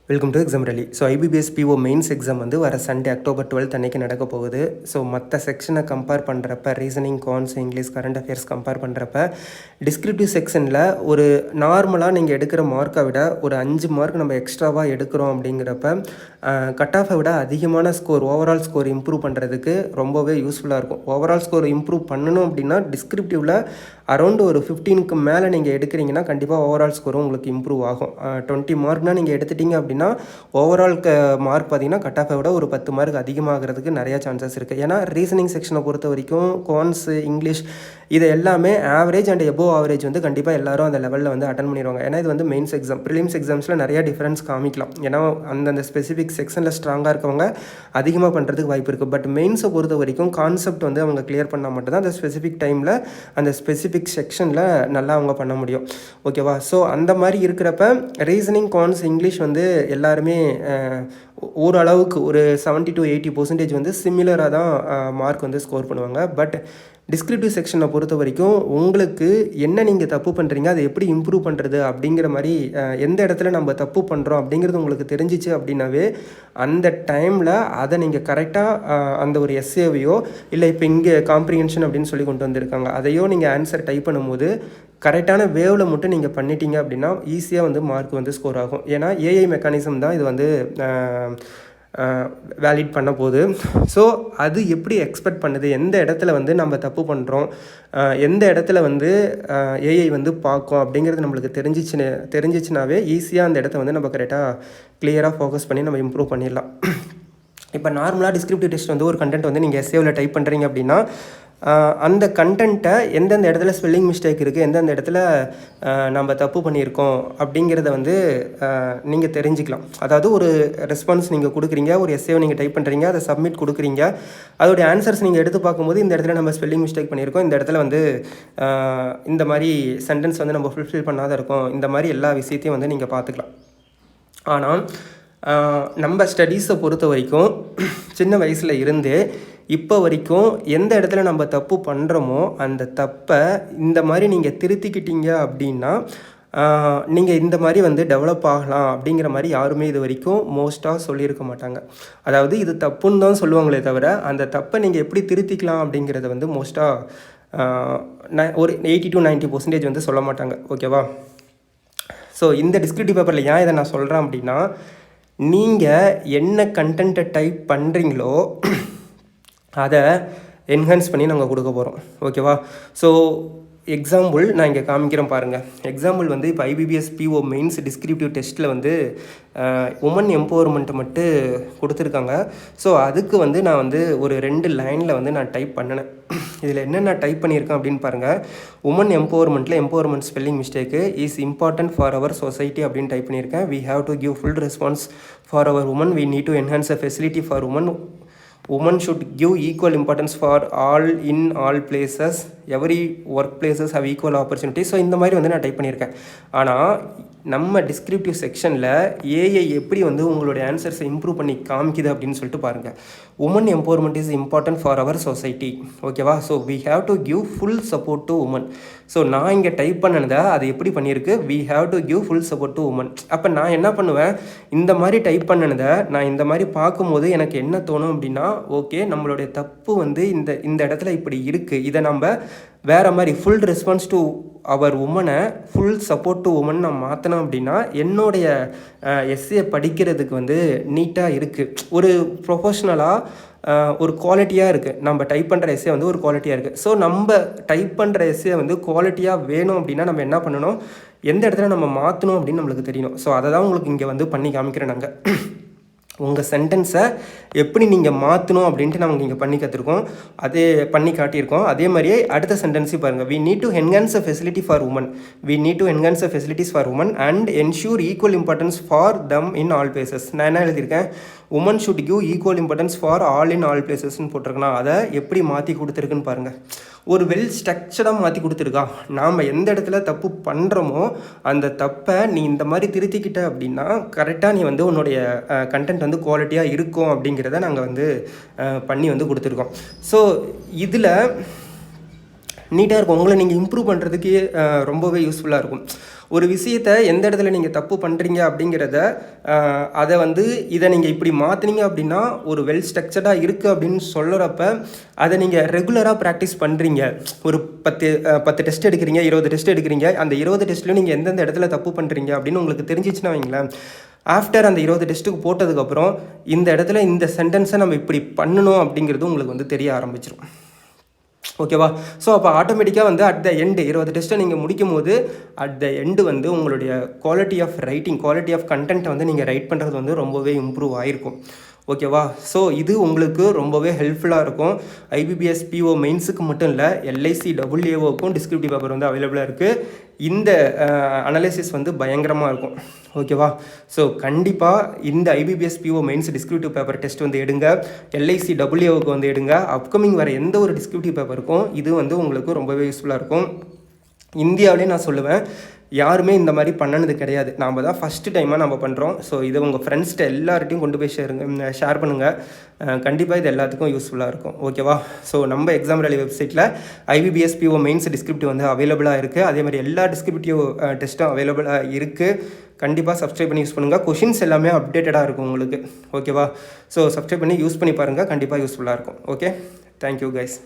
Welcome to exam rally. So IBPS PO mains exam வந்து வர Sunday October 12 அன்றைக்கி நடக்க போகுது. ஸோ மற்ற செக்ஷனை கம்பேர் பண்ணுறப்ப ரீசனிங், கான்ஸ், இங்கிலீஷ், கரண்ட் அஃபேர்ஸ் கம்பேர் பண்ணுறப்ப டிஸ்கிரிப்டிவ் செக்ஷனில் ஒரு நார்மலாக நீங்கள் எடுக்கிற மார்க்கை விட ஒரு 5 மார்க் நம்ம எக்ஸ்ட்ராவாக எடுக்கிறோம் அப்படிங்கிறப்ப கட் ஆஃபை விட அதிகமான ஸ்கோர், ஓவரால் ஸ்கோர் இம்ப்ரூவ் பண்ணுறதுக்கு ரொம்பவே யூஸ்ஃபுல்லாக இருக்கும். ஓவரால் ஸ்கோர் இம்ப்ரூவ் பண்ணணும் அப்படின்னா டிஸ்கிரிப்டிவில் அரௌண்ட் ஒரு 15க்கு மேலே நீங்கள் எடுக்கிறீங்கன்னா கண்டிப்பாக ஓவரால் ஸ்கோரும் உங்களுக்கு இம்ப்ரூவ் ஆகும். 20 மார்க்னால் நீங்கள் எடுத்துட்டிங்க அப்படின்னா ஓவரால் மார்க் பார்த்தீங்கன்னா கட் ஆஃபை விட ஒரு 10 மார்க் அதிகமாகிறதுக்கு நிறையா சான்சஸ் இருக்குது. ஏன்னா ரீசனிங் செக்ஷனை பொறுத்த வரைக்கும் கான்ஸு, இங்கிலீஷ் இது எல்லாமே ஆவரேஜ் அண்ட் எபோவ் ஆவரேஜ் வந்து கண்டிப்பாக எல்லாரும் அந்த லெவலில் வந்து அட்டன் பண்ணிடுவாங்க. ஏன்னா இது வந்து மெயின்ஸ் எக்ஸாம். ப்ரிலிம்ஸ் எக்ஸாம்ஸில் நிறையா டிஃப்ரென்ஸ் காமிக்கலாம். ஏன்னா அந்தந்த ஸ்பெசிஃபிக் செக்ஷனில் ஸ்ட்ராங்காக இருக்கவங்க அதிகமாக பண்ணுறதுக்கு வாய்ப்பு இருக்குது. பட் மெயின்ஸை பொறுத்த வரைக்கும் கான்செப்ட் வந்து அவங்க கிளியர் பண்ணால் மட்டும்தான் அந்த ஸ்பெசிஃபிக் டைமில் அந்த ஸ்பெசிஃபிக் செக்ஷனில் நல்லா அவங்க பண்ண முடியும். ஓகேவா? ஸோ அந்த மாதிரி இருக்கிறப்ப ரீசனிங், கான்ஸ், இங்கிலீஷ் வந்து எல்லாருமே ஓரளவுக்கு ஒரு 70 to 80% வந்து சிமிலராக தான் மார்க் வந்து ஸ்கோர் பண்ணுவாங்க. பட் டிஸ்கிரிப்டிவ் செக்ஷனை பொறுத்த வரைக்கும் உங்களுக்கு என்ன நீங்கள் தப்பு பண்ணுறீங்க, அதை எப்படி இம்ப்ரூவ் பண்ணுறது அப்படிங்கிற மாதிரி எந்த இடத்துல நம்ம தப்பு பண்ணுறோம் அப்படிங்கிறது உங்களுக்கு தெரிஞ்சிச்சு அப்படின்னாவே அந்த டைமில் அதை நீங்கள் கரெக்டாக அந்த ஒரு எஸ்ஏவையோ இல்லை இப்போ இங்கே காம்ப்ரிஹென்ஷன் அப்படின்னு சொல்லி கொண்டு வந்திருக்காங்க அதையோ நீங்கள் ஆன்சர் டைப் பண்ணும்போது கரெக்டான வேவில் மட்டும் நீங்கள் பண்ணிட்டீங்க அப்படின்னா ஈஸியாக வந்து மார்க் வந்து ஸ்கோர் ஆகும். ஏன்னா ஏஐ மெக்கானிசம் தான் இது வந்து வேலிட் பண்ண போகுது. ஸோ அது எப்படி எக்ஸ்பெக்ட் பண்ணுது, எந்த இடத்துல வந்து நம்ம தப்பு பண்ணுறோம், எந்த இடத்துல வந்து ஏஐ வந்து பார்க்கும் அப்படிங்கிறது நம்மளுக்கு தெரிஞ்சிச்சுனாவே ஈஸியாக அந்த இடத்த வந்து நம்ம கரெக்டாக கிளியராக ஃபோக்கஸ் பண்ணி நம்ம இம்ப்ரூவ் பண்ணிடலாம். இப்போ நார்மலாக டிஸ்கிரிப்டிவ் டெஸ்ட் வந்து ஒரு கண்டென்ட் வந்து நீங்கள் எஸ்ஏவில் டைப் பண்ணுறீங்க அப்படின்னா அந்த கண்டென்ட்டை எந்தெந்த இடத்துல ஸ்பெல்லிங் மிஸ்டேக் இருக்குது, எந்தெந்த இடத்துல நம்ம தப்பு பண்ணியிருக்கோம் அப்படிங்கிறத வந்து நீங்கள் தெரிஞ்சுக்கலாம். அதாவது ஒரு ரெஸ்பான்ஸ் நீங்கள் கொடுக்குறீங்க, ஒரு எஸ்ஏவை நீங்கள் டைப் பண்ணுறீங்க, அதை சப்மிட் கொடுக்குறீங்க, அதோடைய ஆன்சர்ஸ் நீங்கள் எடுத்து பார்க்கும்போது இந்த இடத்துல நம்ம ஸ்பெல்லிங் மிஸ்டேக் பண்ணியிருக்கோம், இந்த இடத்துல வந்து இந்த மாதிரி சென்டென்ஸ் வந்து நம்ம ஃபுல்ஃபில் பண்ணாத இருக்கோம், இந்த மாதிரி எல்லா விஷயத்தையும் வந்து நீங்கள் பார்த்துக்கலாம். ஆனால் நம்ம ஸ்டடீஸை பொறுத்த வரைக்கும் சின்ன வயசில் இருந்தே இப்போ வரைக்கும் எந்த இடத்துல நம்ம தப்பு பண்ணுறோமோ அந்த தப்பை இந்த மாதிரி நீங்கள் திருத்திக்கிட்டீங்க அப்படின்னா நீங்கள் இந்த மாதிரி வந்து டெவலப் ஆகலாம் அப்படிங்கிற மாதிரி யாருமே இது வரைக்கும் மோஸ்ட்டாக சொல்லியிருக்க மாட்டாங்க. அதாவது இது தப்புன்னு தான் சொல்லுவாங்களே தவிர அந்த தப்பை நீங்கள் எப்படி திருத்திக்கலாம் அப்படிங்கிறத வந்து மோஸ்ட்டாக ஒரு 80 to 90% வந்து சொல்ல மாட்டாங்க. ஓகேவா? ஸோ இந்த டிஸ்கிரிப்டிவ் பேப்பரில் ஏன் இதை நான் சொல்கிறேன் அப்படின்னா, நீங்கள் என்ன கண்டென்ட்டை டைப் பண்ணுறீங்களோ அதை என்ஹான்ஸ் பண்ணி நாங்கள் கொடுக்க போகிறோம். ஓகேவா? ஸோ எக்ஸாம்பிள் நான் இங்கே காமிக்கிறேன் பாருங்கள். எக்ஸாம்பிள் வந்து இப்போ ஐபிபிஎஸ் பிஓ மெயின்ஸ் டிஸ்கிரிப்டிவ் டெஸ்ட்டில் வந்து உமன் எம்பவர்மெண்ட்டை மட்டும் கொடுத்துருக்காங்க. ஸோ அதுக்கு வந்து நான் வந்து ஒரு 2 லைனில் வந்து நான் டைப் பண்ணினேன். இதில் என்னென்ன டைப் பண்ணியிருக்கேன் அப்படின்னு பாருங்கள். உமன் எம்பவர்மெண்ட்டில் empowerment spelling mistake is important for our society அப்படின்னு டைப் பண்ணியிருக்கேன். We have to give full response for our women. We need to enhance a facility for women. Women should give equal importance for all in all places. Every workplaces have equal opportunities. So இந்த மாதிரி வந்து நான் type பண்ணியிருக்கேன். ஆனால் நம்ம descriptive செக்ஷனில் AI எப்படி வந்து உங்களுடைய ஆன்சர்ஸை இம்ப்ரூவ் பண்ணி காமிக்குது அப்படின்னு சொல்லிட்டு பாருங்கள். Women empowerment is important for our society. ஓகேவா? So we have to give full support to women. So நான் இங்கே டைப் பண்ணதை அது எப்படி பண்ணியிருக்கு, we have to give full support to women. அப்போ நான் என்ன பண்ணுவேன், இந்த மாதிரி டைப் பண்ணினதை நான் இந்த மாதிரி பார்க்கும்போது எனக்கு என்ன தோணும் அப்படின்னா, ஓகே நம்மளுடைய தப்பு வந்து இந்த இடத்துல இப்படி இருக்குது, இதை நம்ம வேறு மாதிரி ஃபுல் ரெஸ்பான்ஸ் டு அவர் உமனை ஃபுல் சப்போர்ட் டு உமன் நான் மாற்றினோம் அப்படின்னா என்னுடைய எஸ்ஏ படிக்கிறதுக்கு வந்து நீட்டாக இருக்குது, ஒரு ப்ரொஃபஷ்னலாக ஒரு குவாலிட்டியாக இருக்குது. நம்ம டைப் பண்ணுற எஸ்ஏ வந்து ஒரு குவாலிட்டியாக இருக்குது. ஸோ நம்ம டைப் பண்ணுற எஸ்ஏ வந்து குவாலிட்டியாக வேணும் அப்படின்னா நம்ம என்ன பண்ணணும், எந்த இடத்துல நம்ம மாற்றணும் அப்படின்னு நம்மளுக்கு தெரியணும். ஸோ அதை தான் உங்களுக்கு இங்கே வந்து பண்ணி காமிக்கிறேன். நாங்கள் உங்கள் சென்டென்ஸை எப்படி நீங்கள் மாற்றணும் அப்படின்ட்டு நமக்கு இங்கே பண்ணி கற்றுருக்கோம், அதே பண்ணி காட்டியிருக்கோம். அதே மாதிரியே அடுத்த சென்டென்ஸையும் பாருங்கள். We need to enhance a facility for women. We need to enhance a facilities for women and ensure equal importance for them in all places. நான் என்ன எழுதியிருக்கேன், women should give equal importance for all in all பிளேசஸ்ன்னு போட்டிருக்கேன்னா அதை எப்படி மாற்றி கொடுத்துருக்குன்னு பாருங்கள். ஒரு வெல் ஸ்ட்ரக்சர்டாக மாற்றி கொடுத்துருக்கா. நாம் எந்த இடத்துல தப்பு பண்ணுறோமோ அந்த தப்பை நீ இந்த மாதிரி திருத்திக்கிட்ட அப்படின்னா கரெக்டாக நீ வந்து உன்னுடைய கண்டென்ட் வந்து குவாலிட்டியாக இருக்கும் அப்படிங்கிறத நாங்கள் வந்து பண்ணி வந்து கொடுத்துருக்கோம். ஸோ இதில் நீட்டாக இருக்கும். உங்களை நீங்கள் இம்ப்ரூவ் பண்ணுறதுக்கு ரொம்பவே யூஸ்ஃபுல்லாக இருக்கும். ஒரு விஷயத்தை எந்த இடத்துல நீங்கள் தப்பு பண்ணுறீங்க அப்படிங்கிறத அதை வந்து இதை நீங்கள் இப்படி மாற்றினீங்க அப்படின்னா ஒரு வெல் ஸ்ட்ரக்சர்டாக இருக்குது அப்படின்னு சொல்கிறப்ப அதை நீங்கள் ரெகுலராக ப்ராக்டிஸ் பண்ணுறீங்க. ஒரு 10 டெஸ்ட் எடுக்கிறீங்க, 20 டெஸ்ட் எடுக்கிறீங்க. அந்த 20 டெஸ்ட்லையும் நீங்கள் எந்தெந்த இடத்துல தப்பு பண்ணுறீங்க அப்படின்னு உங்களுக்கு தெரிஞ்சிச்சுன்னா வைங்களேன், ஆஃப்டர் அந்த 20 டெஸ்ட்டுக்கு போட்டதுக்கப்புறம் இந்த இடத்துல இந்த சென்டென்ஸை நம்ம இப்படி பண்ணணும் அப்படிங்கிறது உங்களுக்கு வந்து தெரிய ஆரம்பிச்சிடும். ஓகேவா? ஸோ அப்போ ஆட்டோமேட்டிக்காக வந்து அட் த எண்டு 20 டெஸ்ட்டை நீங்கள் முடிக்கும் போது அட் த எண்டு வந்து உங்களுடைய quality of writing, quality of கண்டென்ட்டை வந்து நீங்கள் ரைட் பண்ணுறது வந்து ரொம்பவே இம்ப்ரூவ் ஆகிருக்கும். ஓகேவா? ஸோ இது உங்களுக்கு ரொம்பவே ஹெல்ப்ஃபுல்லாக இருக்கும். IBPS PO மெயின்ஸுக்கு மட்டும் இல்லை, LIC WAOக்கும் டிஸ்கிரிப்டிவ் பேப்பர் வந்து அவைலபிளாக இருக்குது. இந்த அனலைசிஸ் வந்து பயங்கரமாக இருக்கும். ஓகேவா? ஸோ கண்டிப்பாக இந்த IBPS PO mains descriptive paper test வந்து எடுங்க. LIC WAOக்கு வந்து எடுங்க. அப்கமிங் வர எந்த ஒரு டிஸ்கிரிப்டிவ் பேப்பருக்கும் இது வந்து உங்களுக்கு ரொம்பவே யூஸ்ஃபுல்லாக இருக்கும். இந்தியாவிலே நான் சொல்லுவேன், யாருமே இந்த மாதிரி பண்ணினது கிடையாது. நாம் தான் ஃபஸ்ட்டு டைமாக நம்ம பண்ணுறோம். ஸோ இதை உங்கள் ஃப்ரெண்ட்ஸ்கிட்ட எல்லார்ட்டையும் கொண்டு போய் ஷேர் பண்ணுங்கள். கண்டிப்பாக இது எல்லாத்துக்கும் யூஸ்ஃபுல்லாக இருக்கும். ஓகேவா? ஸோ நம்ம எக்ஸாம் ரேலி வெப்சைட்டில் IBPS PO மெயின்ஸ் டிஸ்கிரிப்டிவ் வந்து அவைலபிளாக இருக்குது. அதே மாதிரி எல்லா டிஸ்கிரிப்டிவ் டெஸ்ட்டும் அவைலபிளாக இருக்குது. கண்டிப்பாக சப்ஸ்கிரைப் பண்ணி யூஸ் பண்ணுங்கள். கொஷின்ஸ் எல்லாமே அப்டேட்டடாக இருக்கும் உங்களுக்கு. ஓகேவா? ஸோ சப்ஸ்கிரைப் பண்ணி யூஸ் பண்ணி பாருங்கள். கண்டிப்பாக யூஸ்ஃபுல்லாக இருக்கும். Okay, thank you guys.